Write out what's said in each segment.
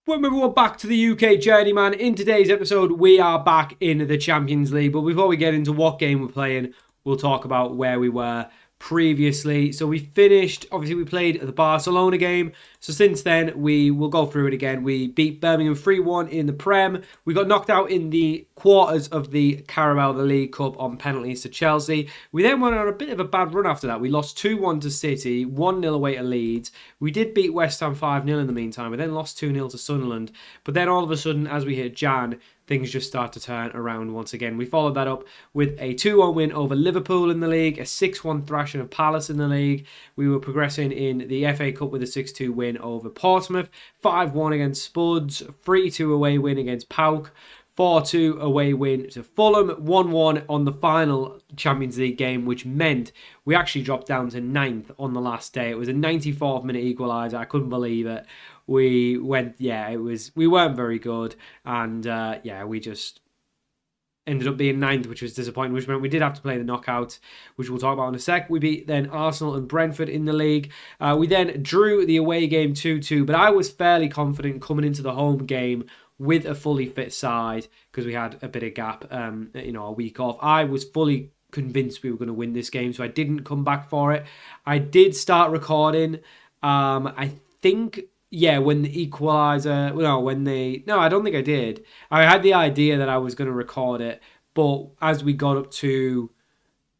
Welcome everyone back to the UK Journeyman. In today's episode, we are back in the Champions League. But before we get into what game we're playing, we'll talk about where we were previously. So we finished, obviously we played the Barcelona game. So since then, we will go through it again. We beat Birmingham 3-1 in the Prem. We got knocked out in the quarters of the Carabao the League Cup on penalties to Chelsea. We then went on a bit of a bad run after that. We lost 2-1 to City, 1-0 away to Leeds. We did beat West Ham 5-0 in the meantime. We then lost 2-0 to Sunderland. But then all of a sudden, as we hit Jan, things just start to turn around once again. We followed that up with a 2-1 win over Liverpool in the league, a 6-1 thrashing of Palace in the league. We were progressing in the FA Cup with a 6-2 win over Portsmouth, 5-1 against Spuds, 3-2 away win against PAOK, 4-2 away win to Fulham, 1-1 on the final Champions League game, which meant we actually dropped down to 9th on the last day. It was a 94th minute equaliser. I couldn't believe it. We weren't very good, and we just ended up being 9th, which was disappointing, which meant we did have to play the knockout, which we'll talk about in a sec. We beat then Arsenal and Brentford in the league. We then drew the away game 2-2, but I was fairly confident coming into the home game with a fully fit side because we had a bit of gap, a week off. I was fully convinced we were going to win this game, so I didn't come back for it. I did start recording. I think... Yeah, when the equaliser... No, I don't think I did. I had the idea that I was going to record it, but as we got up to...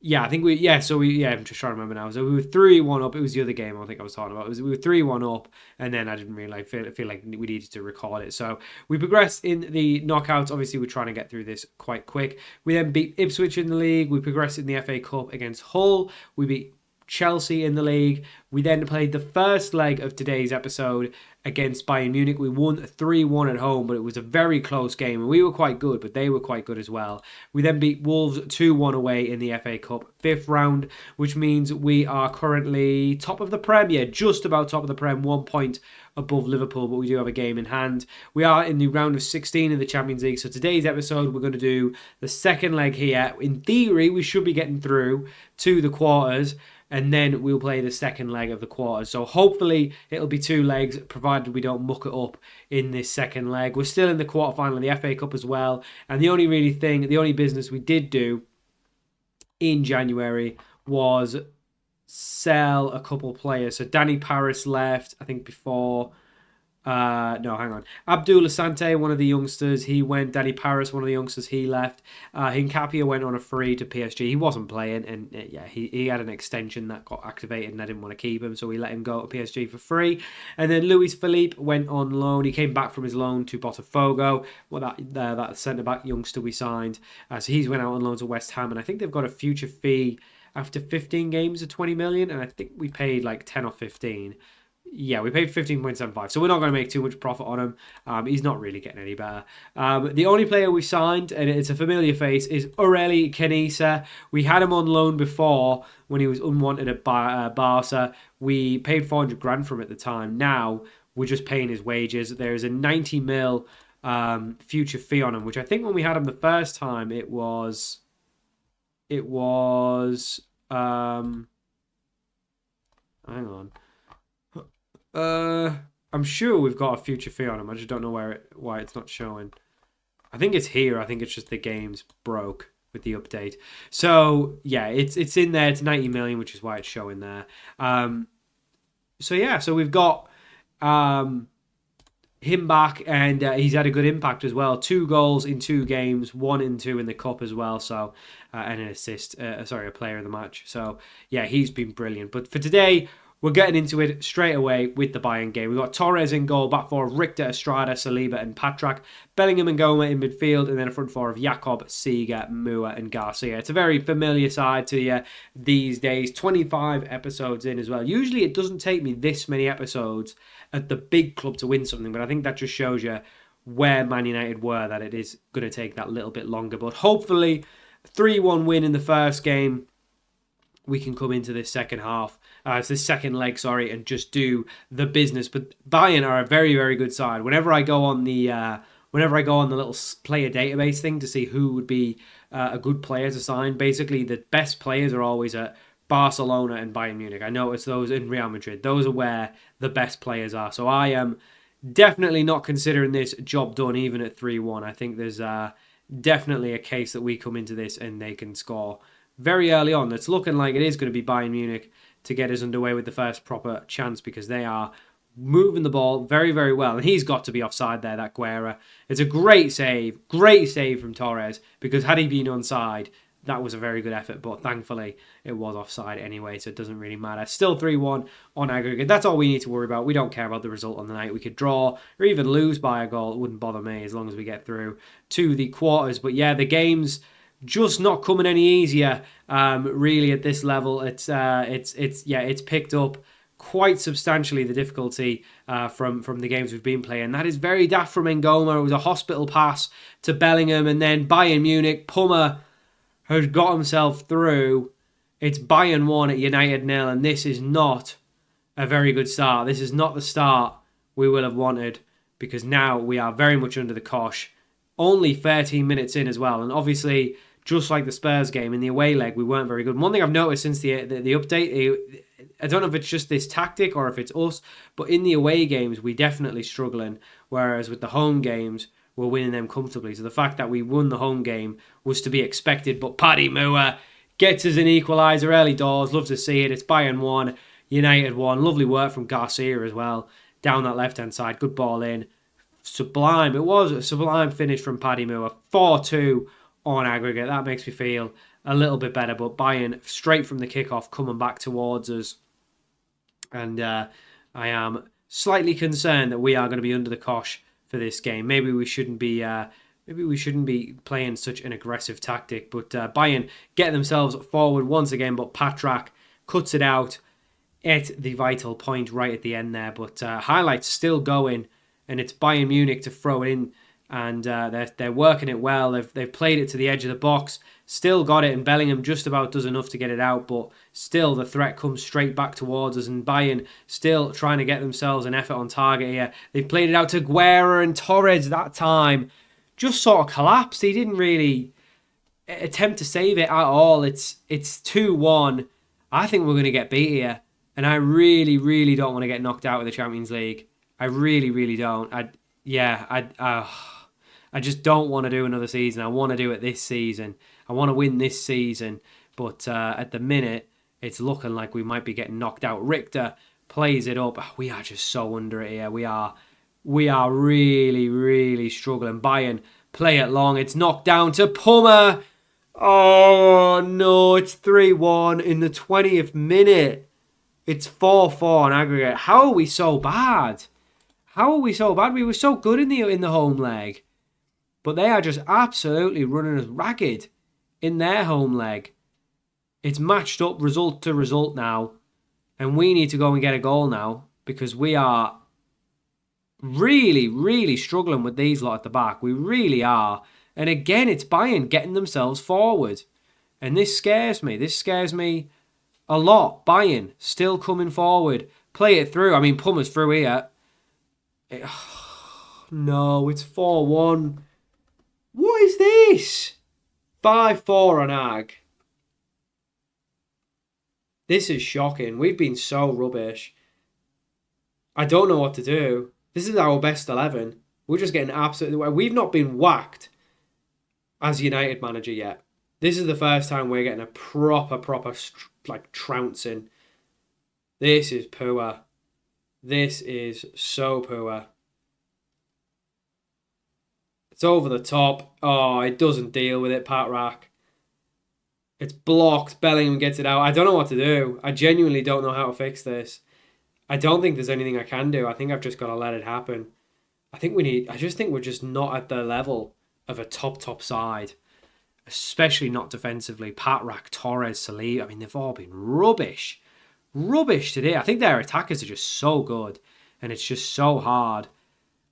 Yeah, I think we... Yeah, I'm just trying to remember now. So we were 3-1 up. It was the other game I think I was talking about. We were 3-1 up, and then I didn't really feel like we needed to record it. So we progressed in the knockouts. Obviously, we're trying to get through this quite quick. We then beat Ipswich in the league. We progressed in the FA Cup against Hull. We beat Chelsea in the league. We then played the first leg of today's episode against Bayern Munich. We won 3-1 at home, but it was a very close game, and we were quite good, but they were quite good as well. We then beat Wolves 2-1 away in the FA Cup 5th round, which means we are currently top of the Prem. Yeah, just about top of the Prem, 1 point above Liverpool, but we do have a game in hand. We are in the round of 16 in the Champions League, so today's episode we're going to do the second leg here. In theory, we should be getting through to the quarters, and then we'll play the second leg of the quarters. So hopefully it'll be 2 legs, provided we don't muck it up in this second leg. We're still in the quarterfinal of the FA Cup as well. And the only business we did do in January was sell a couple players. So Danny Paris left, I think before... hang on. Abdul Asante, one of the youngsters, he went. Danny Paris, one of the youngsters, he left. Hincapia went on a free to PSG. He wasn't playing, and he had an extension that got activated, and I didn't want to keep him, so we let him go to PSG for free. And then Luis Philippe went on loan. He came back from his loan to Botafogo. Well, that centre-back youngster we signed. So he's went out on loan to West Ham, and I think they've got a future fee after 15 games of 20 million, and I think we paid like 10 or 15. Yeah, we paid 15.75, so we're not going to make too much profit on him. He's not really getting any better. The only player we signed, and it's a familiar face, is Aureli Kenisa. We had him on loan before when he was unwanted at Barca. We paid 400 grand for him at the time. Now, we're just paying his wages. There's a 90 mil future fee on him, which I think when we had him the first time, it was... hang on. I'm sure we've got a future fee on him. I just don't know why it's not showing. I think it's here. I think it's just the game's broke with the update. So yeah, it's in there. It's 90 million, which is why it's showing there. So we've got him back, and he's had a good impact as well. 2 goals in 2 games, 1 and 2 in the cup as well. So and an assist. A player in the match. So yeah, he's been brilliant. But for today, we're getting into it straight away with the Bayern game. We've got Torres in goal, back four of Richter, Estrada, Saliba and Patrak, Bellingham and Goma in midfield, and then a front four of Jakob, Seeger, Mua and Garcia. It's a very familiar side to you these days. 25 episodes in as well. Usually it doesn't take me this many episodes at the big club to win something, but I think that just shows you where Man United were, that it is going to take that little bit longer. But hopefully, 3-1 win in the first game, we can come into this second half. It's the second leg, and just do the business. But Bayern are a very, very good side. Whenever I go on the little player database thing to see who would be a good player to sign, basically the best players are always at Barcelona and Bayern Munich. I notice those in Real Madrid. Those are where the best players are. So I am definitely not considering this job done even at 3-1. I think there's definitely a case that we come into this and they can score very early on. It's looking like it is going to be Bayern Munich to get us underway with the first proper chance, because they are moving the ball very, very well. And he's got to be offside there, that Guerra. It's a great save from Torres, because had he been onside, that was a very good effort, but thankfully it was offside anyway, so it doesn't really matter. Still 3-1 on aggregate. That's all we need to worry about. We don't care about the result on the night. We could draw or even lose by a goal. It wouldn't bother me as long as we get through to the quarters. But yeah, the game's just not coming any easier, really, at this level. It's picked up quite substantially, the difficulty from the games we've been playing. That is very daft from Ngoma. It was a hospital pass to Bellingham, and then Bayern Munich, Pummer has got himself through. It's Bayern 1 at United 0, and this is not a very good start. This is not the start we will have wanted, because now we are very much under the cosh. Only 13 minutes in as well, and obviously, just like the Spurs game, in the away leg, we weren't very good. One thing I've noticed since the update, I don't know if it's just this tactic or if it's us, but in the away games, we're definitely struggling, whereas with the home games, we're winning them comfortably. So the fact that we won the home game was to be expected, but Paddy Moore gets us an equaliser early doors. Love to see it. It's Bayern 1, United 1. Lovely work from Garcia as well, down that left-hand side. Good ball in. Sublime. It was a sublime finish from Paddy Moore. 4-2 on aggregate. That makes me feel a little bit better, but Bayern straight from the kickoff coming back towards us. And I am slightly concerned that we are going to be under the cosh for this game. Maybe we shouldn't be playing such an aggressive tactic. But Bayern get themselves forward once again, but Patrak cuts it out at the vital point right at the end there. But highlights still going, and it's Bayern Munich to throw it in, and they're working it well. They've played it to the edge of the box, still got it, and Bellingham just about does enough to get it out, but still the threat comes straight back towards us, and Bayern still trying to get themselves an effort on target here. They've played it out to Guerra, and Torres that time just sort of collapsed. He didn't really attempt to save it at all. It's 2-1. I think we're going to get beat here, and I really, really don't want to get knocked out of the Champions League. I really, really don't. I just don't want to do another season. I want to do it this season. I want to win this season. But at the minute, it's looking like we might be getting knocked out. Richter plays it up. We are just so under it here. We are really, really struggling. Bayern play it long. It's knocked down to Pummer. Oh, no. It's 3-1 in the 20th minute. It's 4-4 on aggregate. How are we so bad? How are we so bad? We were so good in the home leg. But they are just absolutely running us ragged in their home leg. It's matched up result to result now. And we need to go and get a goal now, because we are really, really struggling with these lot at the back. We really are. And again, it's Bayern getting themselves forward. And this scares me. This scares me a lot. Bayern still coming forward. Play it through. I mean, Pummer's through here. No, it's 4-1. What is this? 5-4 on Ag. This is shocking. We've been so rubbish. I don't know what to do. This is our best 11. We're just getting absolutely... We've not been whacked as United manager yet. This is the first time we're getting a proper, trouncing. This is poor. This is so poor. It's over the top. Oh, it doesn't deal with it, Patrak. It's blocked. Bellingham gets it out. I don't know what to do. I genuinely don't know how to fix this. I don't think there's anything I can do. I think I've just got to let it happen. I just think we're just not at the level of a top side. Especially not defensively. Patrak, Torres, Salih. I mean, they've all been rubbish. Rubbish today. I think their attackers are just so good. And it's just so hard.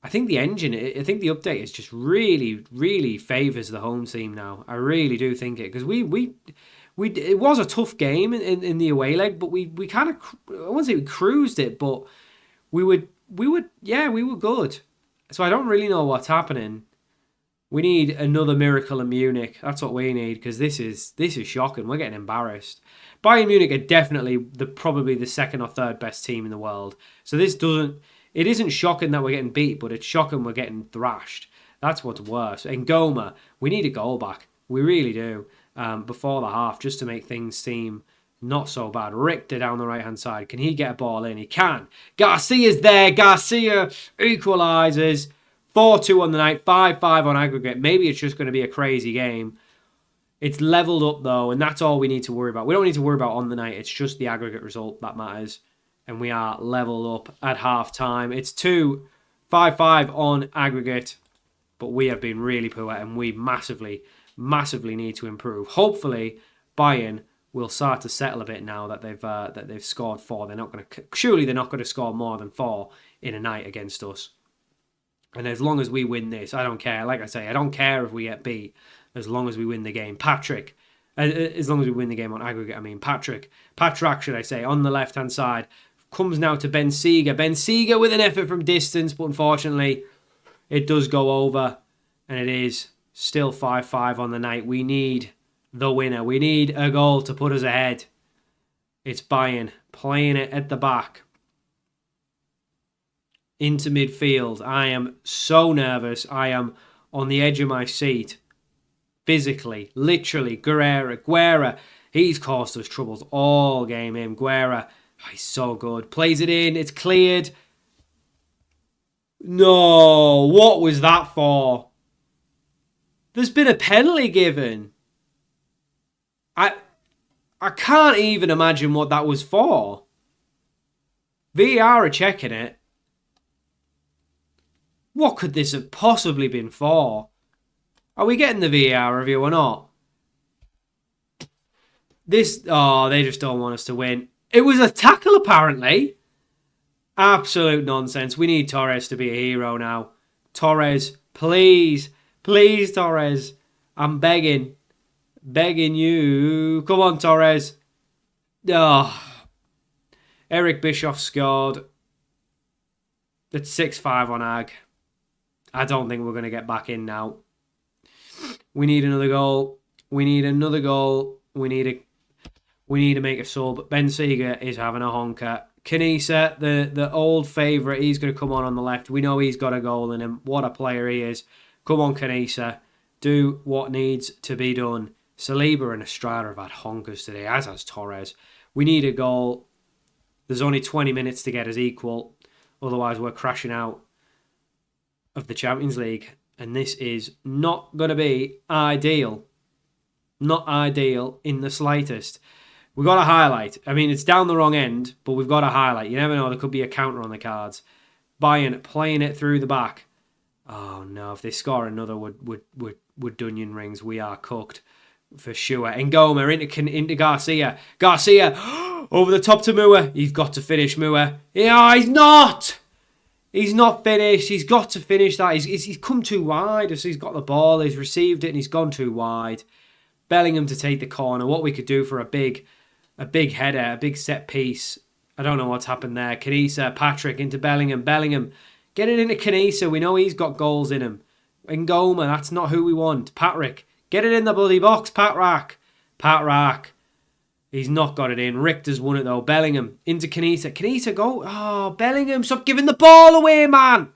I think the update is just really, really favours the home team now. I really do think it, because it was a tough game in the away leg, but we kind of, I wouldn't say we cruised it, but we were good. So I don't really know what's happening. We need another miracle in Munich. That's what we need, because this is shocking. We're getting embarrassed. Bayern Munich are definitely probably the second or third best team in the world. So this doesn't. It isn't shocking that we're getting beat, but it's shocking we're getting thrashed. That's what's worse. And Goma, we need a goal back. We really do. Before the half, just to make things seem not so bad. Richter down the right-hand side. Can he get a ball in? He can. Garcia's there. Garcia equalises. 4-2 on the night. 5-5 on aggregate. Maybe it's just going to be a crazy game. It's levelled up, though, and that's all we need to worry about. We don't need to worry about on the night. It's just the aggregate result that matters. And we are levelled up at half-time. It's 5-5 on aggregate. But we have been really poor, and we massively need to improve. Hopefully, Bayern will start to settle a bit now that they've scored 4. Surely they're not going to score more than 4 in a night against us. And as long as we win this, I don't care. Like I say, I don't care if we get beat as long as we win the game. Patrick, as long as we win the game on aggregate, I mean Patrick, should I say, on the left-hand side, comes now to Ben Seeger. Ben Seeger with an effort from distance, but unfortunately, it does go over, and it is still 5-5 on the night. We need the winner. We need a goal to put us ahead. It's Bayern playing it at the back. Into midfield. I am so nervous. I am on the edge of my seat. Physically, literally. Guerra. He's caused us troubles all game in. Guerra. Oh, he's so good. Plays it in. It's cleared. No. What was that for? There's been a penalty given. I can't even imagine what that was for. VAR are checking it. What could this have possibly been for? Are we getting the VAR review or not? They just don't want us to win. It was a tackle, apparently. Absolute nonsense. We need Torres to be a hero now. Torres, please. Please, Torres. I'm begging. Begging you. Come on, Torres. Oh. Eric Bischoff scored. It's 6-5 on Ag. I don't think we're going to get back in now. We need another goal. We need another goal. We need to make a sub. Ben Seeger is having a honker. Kanisa, the old favourite, he's going to come on the left. We know he's got a goal in him. What a player he is. Come on, Kanisa. Do what needs to be done. Saliba and Estrada have had honkers today, as has Torres. We need a goal. There's only 20 minutes to get us equal. Otherwise, we're crashing out of the Champions League. And this is not going to be ideal. Not ideal in the slightest. We've got a highlight. I mean, it's down the wrong end, but we've got a highlight. You never know, there could be a counter on the cards. Bayern playing it through the back. Oh no, if they score another would Dunyan rings, we are cooked for sure. Ngoma into Garcia. Garcia over the top to Mua. He's got to finish Mua. Yeah, he's not. He's not finished. He's got to finish that. He's come too wide. So he's got the ball. He's received it and he's gone too wide. Bellingham to take the corner. What we could do for a big header, a big set piece. I don't know what's happened there. Kanisa, Patrick into Bellingham. Bellingham, get it into Kanisa. We know he's got goals in him. Ngoma, that's not who we want. Patrick, get it in the bloody box. Patrick. He's not got it in. Richter's won it though. Bellingham into Kanisa. Kanisa, go. Oh, Bellingham, stop giving the ball away, man.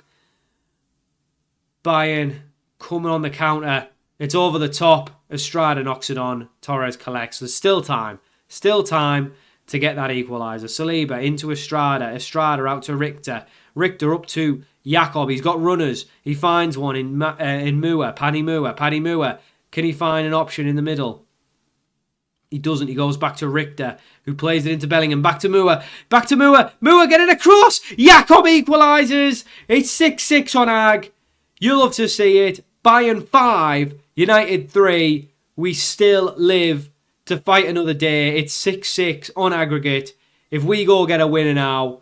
Bayern coming on the counter. It's over the top. Estrada knocks it on. Torres collects. There's still time. Still time to get that equaliser. Saliba into Estrada. Estrada out to Richter. Richter up to Jakob. He's got runners. He finds one in Mua. Paddy Mua. Can he find an option in the middle? He doesn't. He goes back to Richter, who plays it into Bellingham. Back to Mua. Mua, get it across. Jakob equalises. It's 6-6 on Ag. You'll love to see it. Bayern 5, United 3. We still live to fight another day. It's 6-6 on aggregate. If we go get a winner now,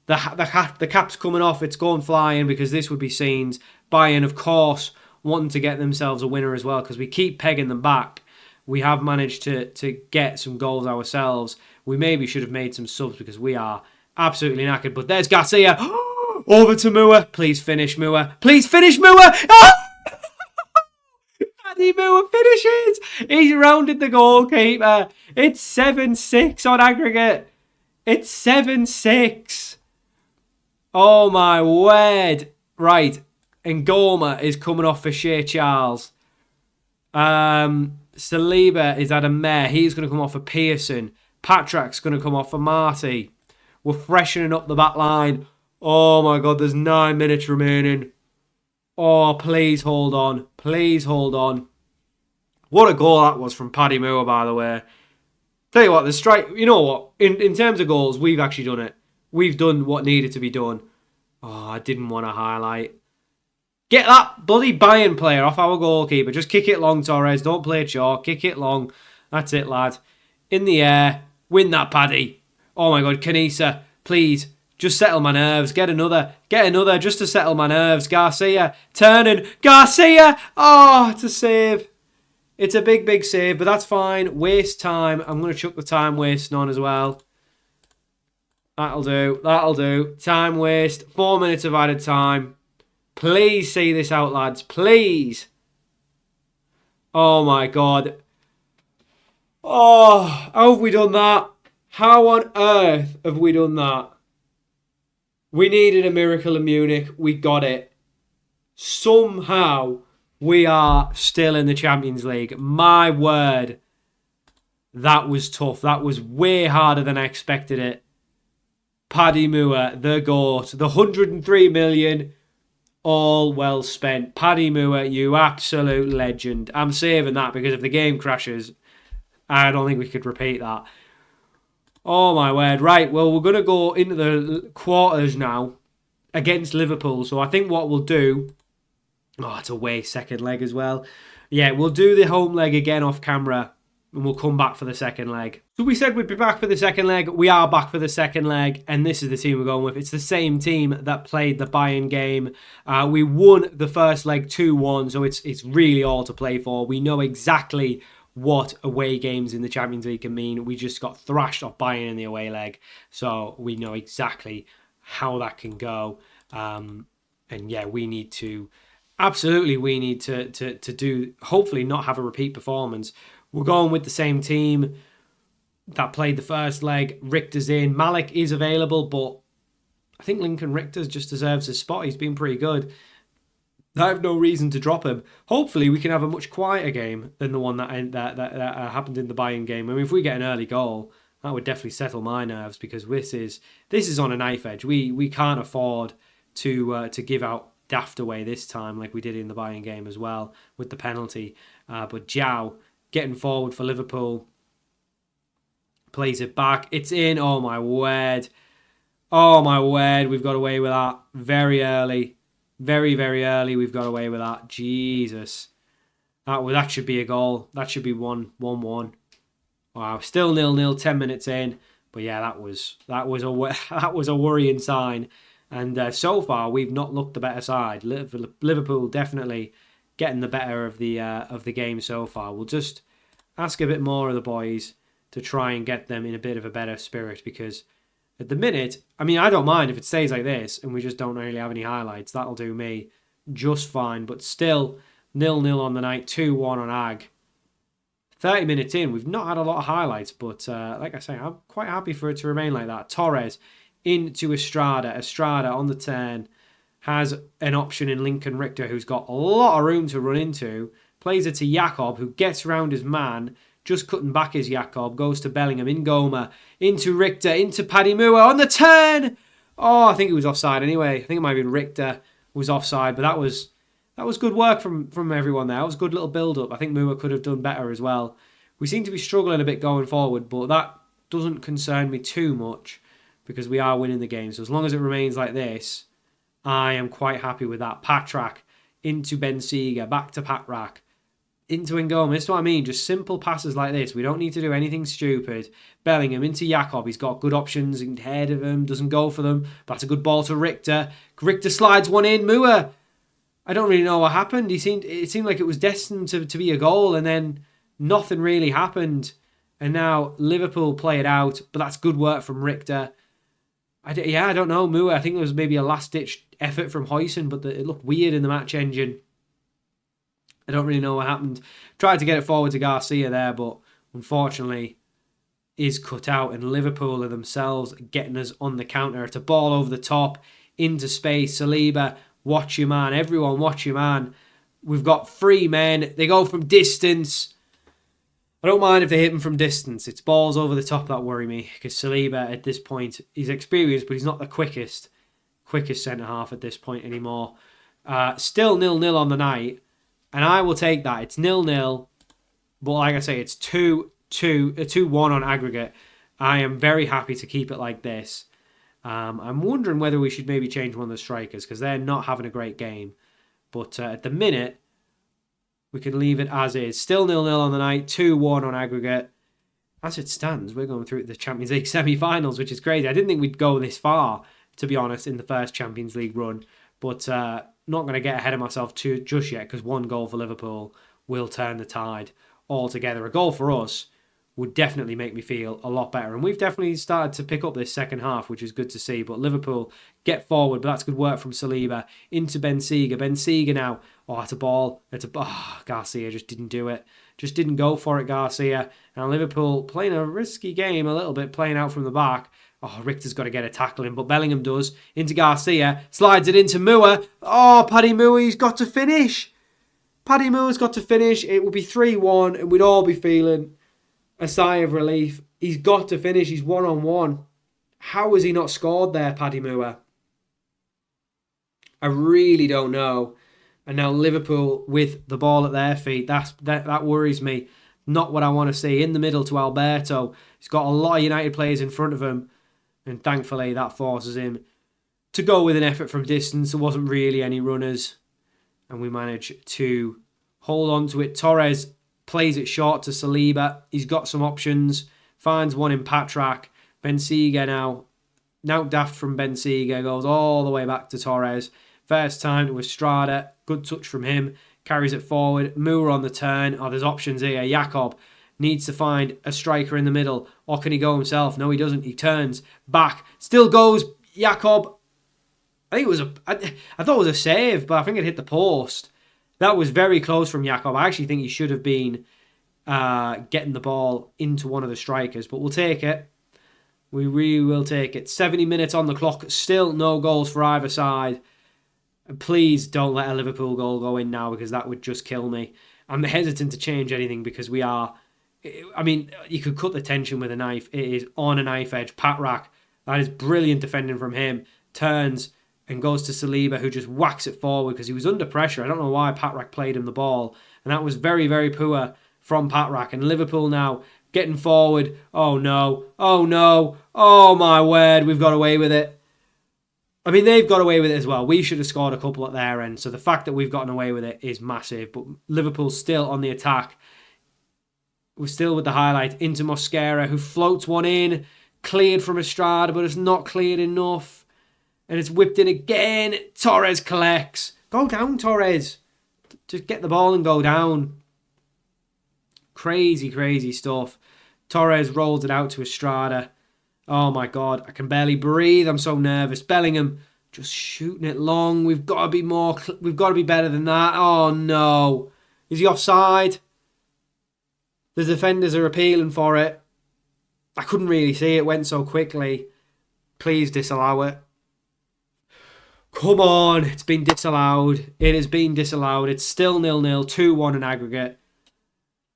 the cap's coming off. It's going flying because this would be scenes. Bayern, of course, wanting to get themselves a winner as well because we keep pegging them back. We have managed to get some goals ourselves. We maybe should have made some subs because we are absolutely knackered. But there's Garcia. Over to Mua. Please finish Mua. Oh! Paddy Mua finishes. He's rounded the goalkeeper. It's 7-6 on aggregate. It's 7-6. Oh my word. Right. Ngoma is coming off for Shea Charles. Saliba is at a mare. He's going to come off for Pearson. Patrak's going to come off for Marty. We're freshening up the back line. Oh my God, there's 9 minutes remaining. Oh, please hold on. Please hold on. What a goal that was from Paddy Moore, by the way. Tell you what, the strike, you know what? In terms of goals, we've actually done it. We've done what needed to be done. Oh, I didn't want to highlight. Get that bloody Bayern player off our goalkeeper. Just kick it long, Torres. Don't play it short. Kick it long. That's it, lad. In the air. Win that, Paddy. Oh my God, Kanisa, please. Just settle my nerves. Get another just to settle my nerves. Garcia, turning. Garcia! Oh, it's a save. It's a big, big save, but that's fine. Waste time. I'm going to chuck the time wasting on as well. That'll do. That'll do. Time waste. 4 minutes of added time. Please see this out, lads. Please. Oh, my God. Oh, how have we done that? How on earth have we done that? We needed a miracle in Munich. We got it. Somehow, we are still in the Champions League. My word. That was tough. That was way harder than I expected it. Paddy Moore, the GOAT. The 103 million, all well spent. Paddy Moore, you absolute legend. I'm saving that because if the game crashes, I don't think we could repeat that. Oh my word. Right, well, we're going to go into the quarters now against Liverpool. So I think what we'll do... Oh, it's a away second leg as well. Yeah, we'll do the home leg again off camera and we'll come back for the second leg. So we said we'd be back for the second leg. We are back for the second leg and this is the team we're going with. It's the same team that played the Bayern game. We won the first leg 2-1, so it's really all to play for. We know exactly what away games in the Champions League can mean. We just got thrashed off Bayern in the away leg, so we know exactly how that can go. And yeah, we need to do, hopefully not have a repeat performance. We're going with the same team that played the first leg. Richter's in. Malik is available, but I think Lincoln Richter just deserves his spot. He's been pretty good. I have no reason to drop him. Hopefully, we can have a much quieter game than the one that happened in the Bayern game. I mean, if we get an early goal, that would definitely settle my nerves because this is on a knife edge. We can't afford to give out daft away this time like we did in the Bayern game as well with the penalty. But João getting forward for Liverpool, plays it back. It's in. Oh my word! Oh my word! We've got away with that very early. Very, very early, we've got away with that. Jesus. That should be a goal. That should be 1-1. Wow, still 0-0, 10 minutes in. But yeah, that was a worrying sign. And so far, we've not looked the better side. Liverpool definitely getting the better of the game so far. We'll just ask a bit more of the boys to try and get them in a bit of a better spirit because at the minute, I mean, I don't mind if it stays like this and we just don't really have any highlights. That'll do me just fine. But still, 0-0 on the night, 2-1 on Ag. 30 minutes in, we've not had a lot of highlights, but like I say, I'm quite happy for it to remain like that. Torres into Estrada. Estrada on the turn has an option in Lincoln Richter, who's got a lot of room to run into. Plays it to Jakob, who gets around his man. Just cutting back his Jakob, goes to Bellingham, in Goma, into Richter, into Paddy Moore, on the turn! Oh, I think it was offside anyway. I think it might have been Richter was offside, but that was good work from everyone there. That was a good little build-up. I think Moore could have done better as well. We seem to be struggling a bit going forward, but that doesn't concern me too much because we are winning the game. So as long as it remains like this, I am quite happy with that. Patrak into Bensiga, back to Patrak. Into Ngoma. This is what I mean. Just simple passes like this. We don't need to do anything stupid. Bellingham into Jakob. He's got good options ahead of him. Doesn't go for them. That's a good ball to Richter. Richter slides one in. Moore. I don't really know what happened. It seemed like it was destined to be a goal and then nothing really happened. And now Liverpool play it out. But that's good work from Richter. I don't know. Moore. I think it was maybe a last-ditch effort from Huysen, but it looked weird in the match engine. I don't really know what happened. Tried to get it forward to Garcia there, but unfortunately is cut out. And Liverpool are themselves getting us on the counter. It's a ball over the top into space. Saliba, watch your man. Everyone, watch your man. We've got 3 men. They go from distance. I don't mind if they hit him from distance. It's balls over the top that worry me, because Saliba at this point, he's experienced, but he's not the quickest centre-half at this point anymore. Still 0-0 on the night, and I will take that. It's 0-0, but like I say, it's 2-1 on aggregate. I am very happy to keep it like this. I'm wondering whether we should maybe change one of the strikers, because they're not having a great game. But at the minute, we can leave it as is. Still 0-0 on the night, 2-1 on aggregate. As it stands, we're going through the Champions League semi-finals, which is crazy. I didn't think we'd go this far, to be honest, in the first Champions League run. But not going to get ahead of myself just yet, because 1 goal for Liverpool will turn the tide altogether. A goal for us would definitely make me feel a lot better. And we've definitely started to pick up this second half, which is good to see. But Liverpool get forward, but that's good work from Saliba into Benziga. Benziga now. Oh, that's a ball. Garcia just didn't do it. Just didn't go for it, Garcia. And Liverpool playing a risky game a little bit, playing out from the back. Oh, Richter's got to get a tackle in, but Bellingham does. Into Garcia. Slides it into Moore. Oh, Paddy Moore, he's got to finish. Paddy Moore's got to finish. It will be 3-1, and we'd all be feeling a sigh of relief. He's got to finish. He's 1-on-1. How has he not scored there, Paddy Moore? I really don't know. And now Liverpool with the ball at their feet. That worries me. Not what I want to see. In the middle to Alberto. He's got a lot of United players in front of him. And thankfully that forces him to go with an effort from distance. There wasn't really any runners. And we manage to hold on to it. Torres plays it short to Saliba. He's got some options. Finds one in Patrak. Benziga now. Now daft from Benziga. Goes all the way back to Torres. First time to Estrada. Good touch from him. Carries it forward. Moore on the turn. Oh, there's options here. Jakob needs to find a striker in the middle. Or can he go himself? No, he doesn't. He turns back. Still goes Jakob. I thought it was a save, but I think it hit the post. That was very close from Jakob. I actually think he should have been getting the ball into one of the strikers, but we'll take it. We really will take it. 70 minutes on the clock. Still no goals for either side. Please don't let a Liverpool goal go in now, because that would just kill me. I'm hesitant to change anything because we are... I mean, you could cut the tension with a knife. It is on a knife edge. Patrak, that is brilliant defending from him. Turns and goes to Saliba, who just whacks it forward because he was under pressure. I don't know why Patrak played him the ball. And that was very, very poor from Patrak. And Liverpool now getting forward. Oh, no. Oh, no. Oh, my word. We've got away with it. I mean, they've got away with it as well. We should have scored a couple at their end. So the fact that we've gotten away with it is massive. But Liverpool's still on the attack. We're still with the highlight into Mosquera, who floats one in. Cleared from Estrada, but it's not cleared enough. And it's whipped in again. Torres collects. Go down, Torres. Just get the ball and go down. Crazy, crazy stuff. Torres rolls it out to Estrada. Oh my God, I can barely breathe. I'm so nervous. Bellingham just shooting it long. We've got to be more. We've got to be better than that. Oh no. Is he offside? The defenders are appealing for it. I couldn't really see it. It went so quickly. Please disallow it. Come on. It's been disallowed. It has been disallowed. It's still 0-0. 2-1 in aggregate.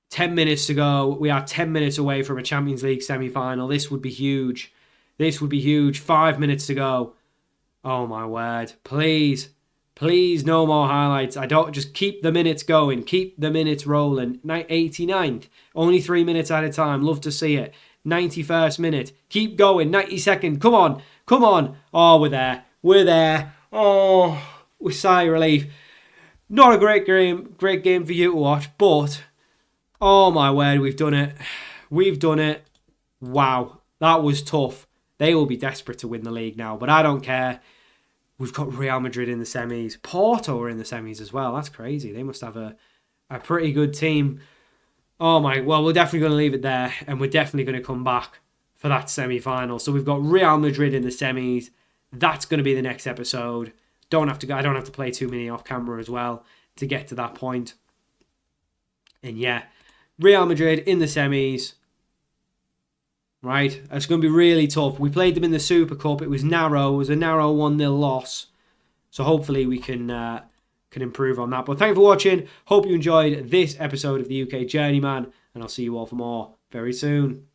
10 minutes to go. We are 10 minutes away from a Champions League semi-final. This would be huge. This would be huge. 5 minutes to go. Oh my word. Please. Please, no more highlights. I don't... Just keep the minutes going. Keep the minutes rolling. 89th. Only 3 minutes at a time. Love to see it. 91st minute. Keep going. 92nd. Come on. Come on. Oh, we're there. We're there. Oh, with sigh of relief. Not a great game for you to watch, but... Oh my word, we've done it. We've done it. Wow. That was tough. They will be desperate to win the league now, but I don't care. We've got Real Madrid in the semis. Porto are in the semis as well. That's crazy. They must have a pretty good team. Oh my, well, we're definitely going to leave it there, and we're definitely going to come back for that semi-final. So we've got Real Madrid in the semis. That's going to be the next episode. I don't have to play too many off camera as well to get to that point. And yeah, Real Madrid in the semis. right? It's going to be really tough. We played them in the Super Cup. It was narrow. It was a narrow 1-0 loss. So hopefully we can improve on that. But thank you for watching. Hope you enjoyed this episode of the UK Journeyman, and I'll see you all for more very soon.